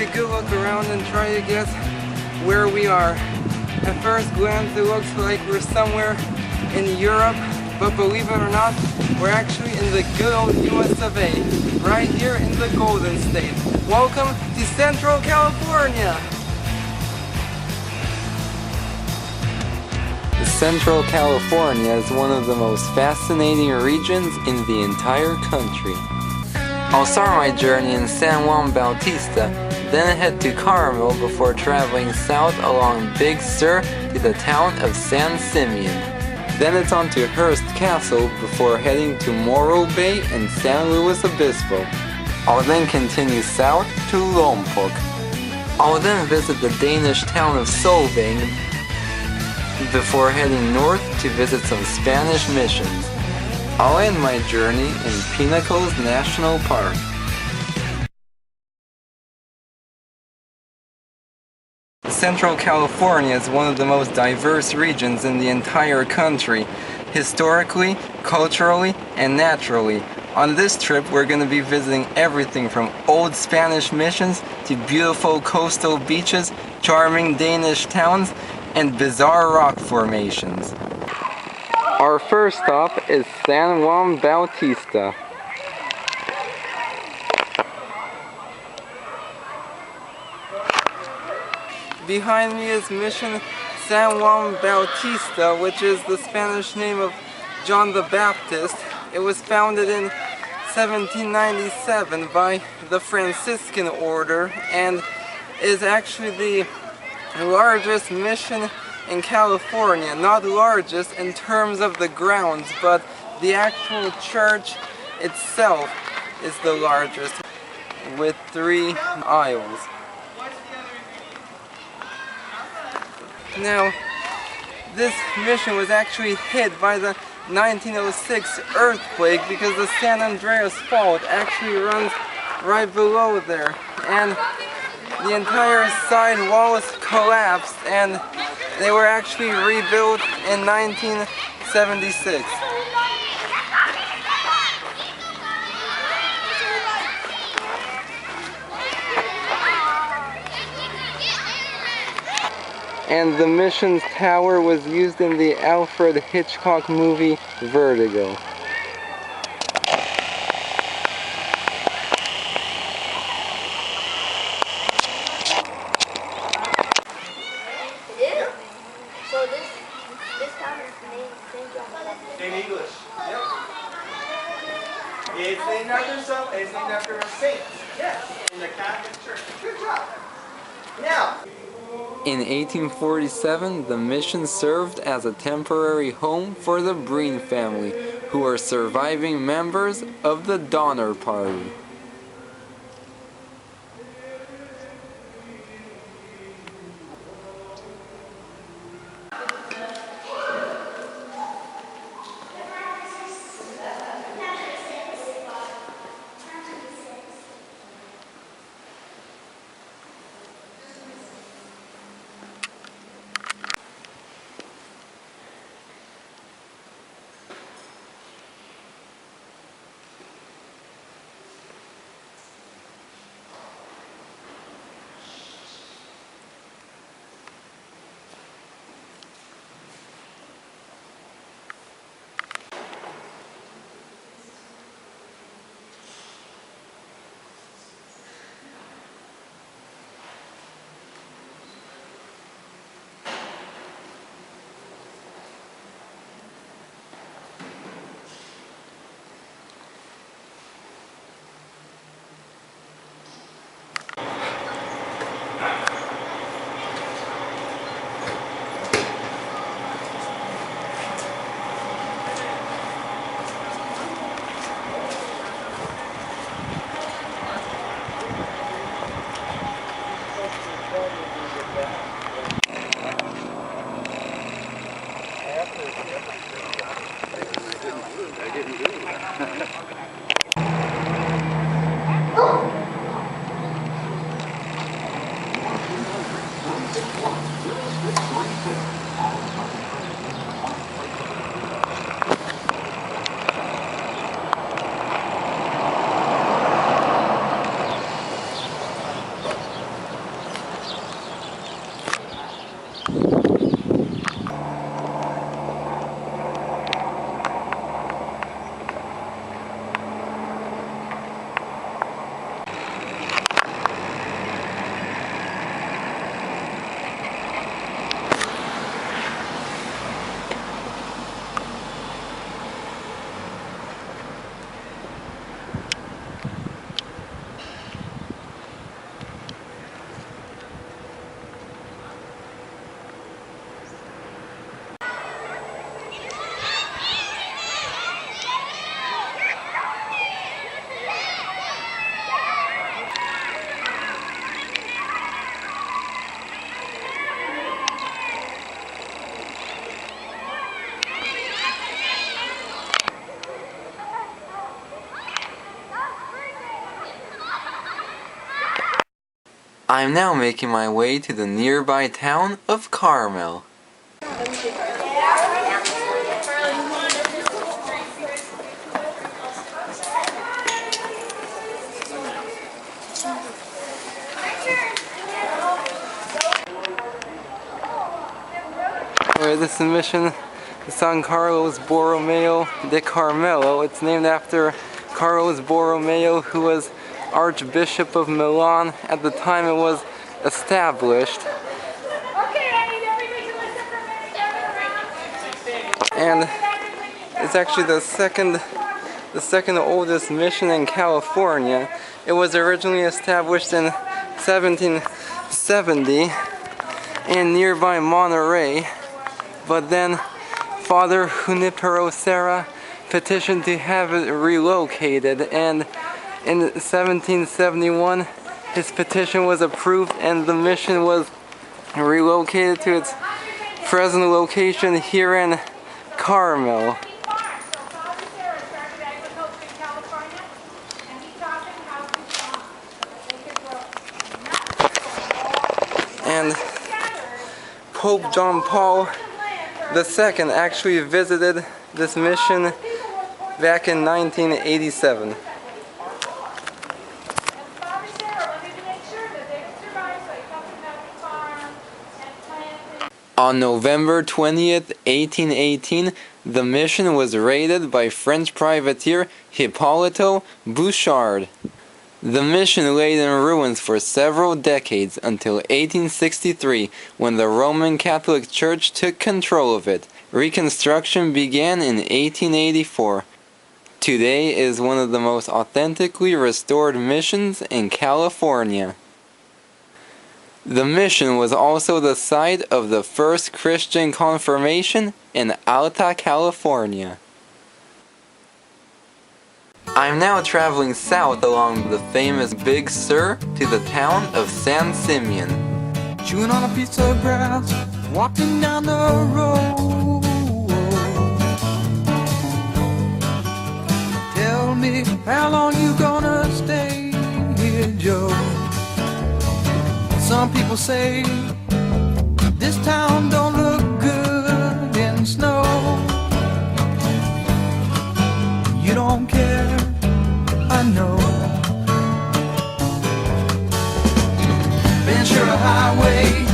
a good look around and try to guess where we are. At first glance it looks like we're somewhere in Europe, but believe it or not, we're actually in the good old US of A, right here in the Golden State. Welcome to Central California! Central California is one of the most fascinating regions in the entire country. I'll start my journey in San Juan Bautista, then head to Carmel before traveling south along Big Sur to the town of San Simeon. Then it's on to Hearst Castle before heading to Morro Bay and San Louis Obispo. I'll then continue south to Lompoc. I'll then visit the Danish town of Solvang before heading north to visit some Spanish missions. I'll end my journey in Pinnacles National Park. Central California is one of the most diverse regions in the entire country, historically, culturally, and naturally. On this trip, we're going to be visiting everything from old Spanish missions to beautiful coastal beaches, charming Danish towns, and bizarre rock formations. Our first stop is San Juan Bautista. Behind me is Mission San Juan Bautista, which is the Spanish name of John the Baptist. It was founded in 1797 by the Franciscan order and is actually the largest mission in California. Not largest in terms of the grounds, but the actual church itself is the largest, with 3 aisles. Now, this mission was actually hit by the 1906 earthquake because the San Andreas Fault actually runs right below there, and the entire side walls collapsed and they were actually rebuilt in 1976. And the mission's tower was used in the Alfred Hitchcock movie Vertigo. In English. Yep. It's named after it's named after a saint. Yes. In the Catholic Church. Good job. Now. In 1847, the mission served as a temporary home for the Breen family, who were surviving members of the Donner Party. I'm now making my way to the nearby town of Carmel. Where this mission, San Carlos Borromeo de Carmelo. It's named after Carlos Borromeo, who was Archbishop of Milan at the time it was established. And it's actually the second oldest mission in California. It was originally established in 1770 in nearby Monterey, but then Father Junipero Serra petitioned to have it relocated, and in 1771 his petition was approved and the mission was relocated to its present location here in Carmel. And Pope John Paul II actually visited this mission back in 1987. On November 20th, 1818, the mission was raided by French privateer Hippolyte Bouchard. The mission lay in ruins for several decades until 1863, when the Roman Catholic Church took control of it. Reconstruction began in 1884. Today is one of the most authentically restored missions in California. The mission was also the site of the first Christian confirmation in Alta California. I'm now traveling south along the famous Big Sur to the town of San Simeon. Chewing on a piece of grass, walking down the road. Tell me, how long you gonna stay here, Joe? Some people say this town don't look good in snow. You don't care, I know. Ventura Highway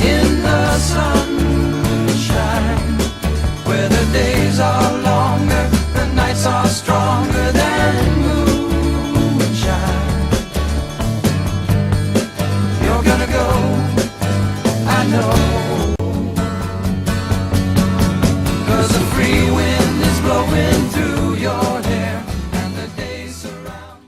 in the sunshine, where the days are longer, the nights are stronger than moonshine. You're gonna go, I know, 'cause the free wind is blowing through your hair and the days surround.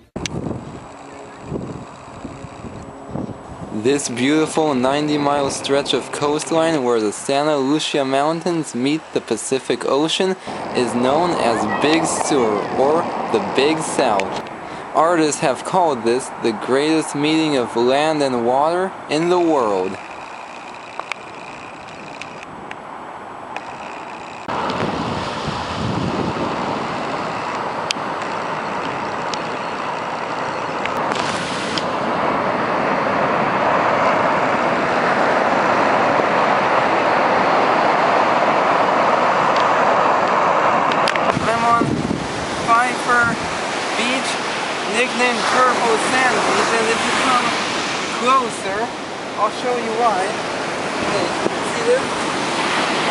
This beautiful 90-mile stretch of coastline where the Santa Ynez Mountains meet the Pacific Ocean is known as Big Sur, or the Big South. Artists have called this the greatest meeting of land and water in the world. I'm on Pfeiffer Beach, nicknamed Purple Sand Beach, and if you come closer, I'll show you why. Okay, see this? I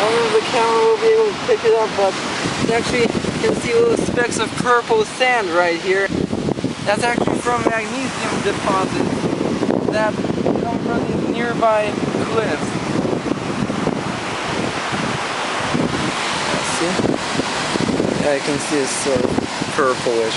don't know if the camera will be able to pick it up, but you actually can see little specks of purple sand right here. That's actually from magnesium deposits that come from these nearby cliffs. See? Yeah, I can see it's sort of purplish.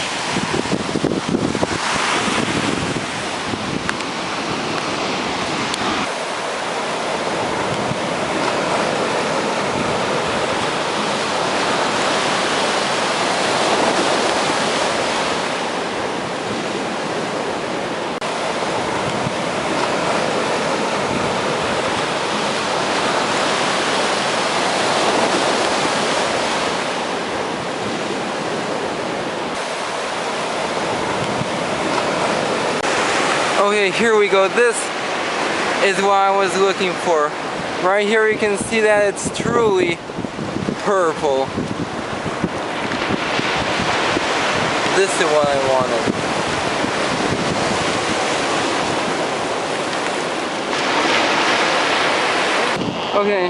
Okay, here we go. This is what I was looking for. Right here you can see that it's truly purple. This is what I wanted. Okay,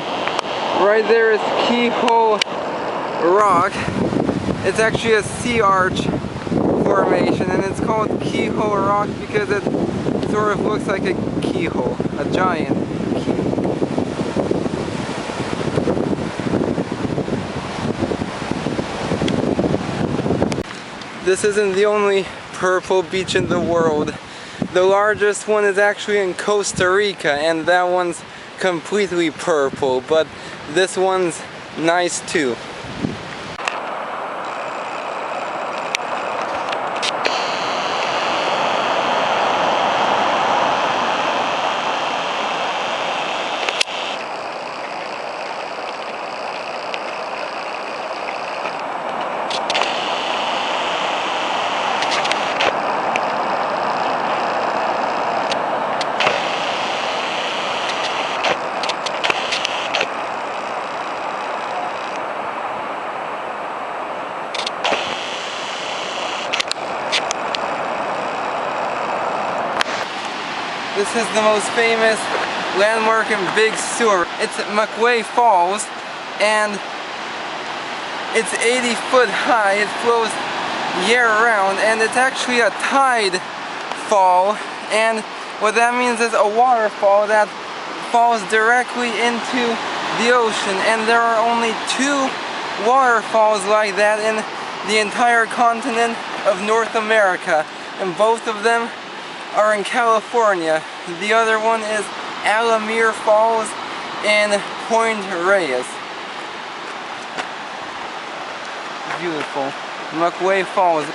right there is Keyhole Rock. It's actually a sea arch formation, and it's called Keyhole Rock because it sort of looks like a keyhole, a giant keyhole. This isn't the only purple beach in the world. The largest one is actually in Costa Rica, and that one's completely purple, but this one's nice too. This is the most famous landmark in Big Sur. It's at McWay Falls, and it's 80 foot high. It flows year round, and it's actually a tide fall, and what that means is a waterfall that falls directly into the ocean, and there are only 2 waterfalls like that in the entire continent of North America, and both of them are in California. The other one is Alamir Falls in Point Reyes. Beautiful. McWay Falls.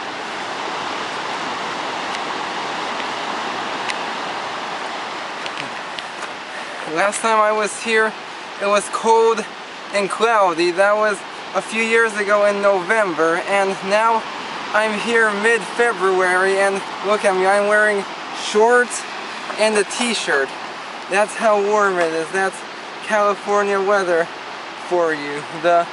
Last time I was here, it was cold and cloudy. That was a few years ago in November, and now I'm here mid-February, and look at me, I'm wearing shorts and a t-shirt. That's how warm it is. That's California weather for you. The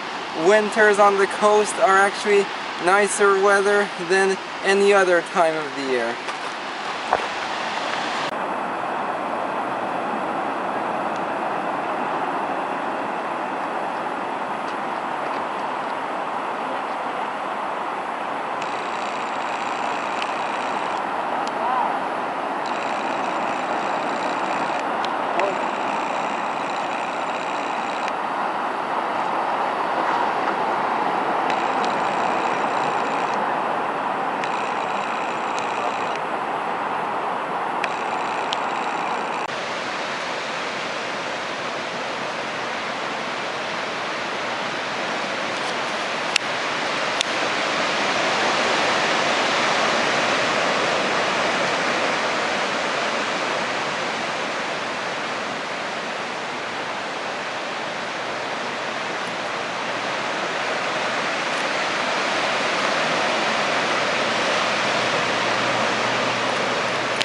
winters on the coast are actually nicer weather than any other time of the year.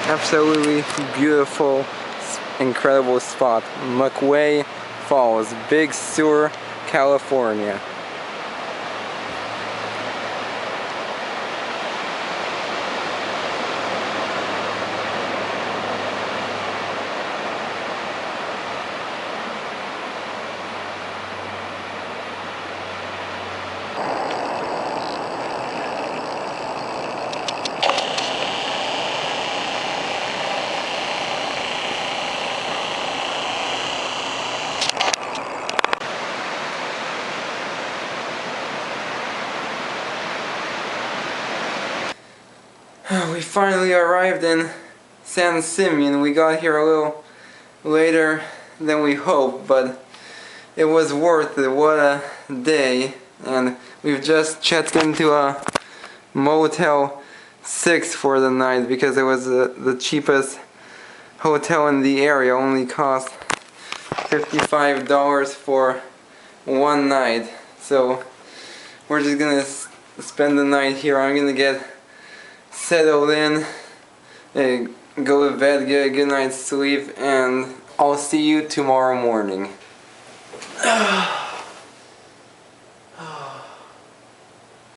Absolutely beautiful, incredible spot. McWay Falls, Big Sur, California. We finally arrived in San Simeon. We got here a little later than we hoped, but it was worth it. What a day. And we've just checked into a Motel 6 for the night because it was the cheapest hotel in the area. Only cost $55 for one night. So we're just gonna spend the night here. I'm gonna get settled in, go to bed, get a good night's sleep, and I'll see you tomorrow morning.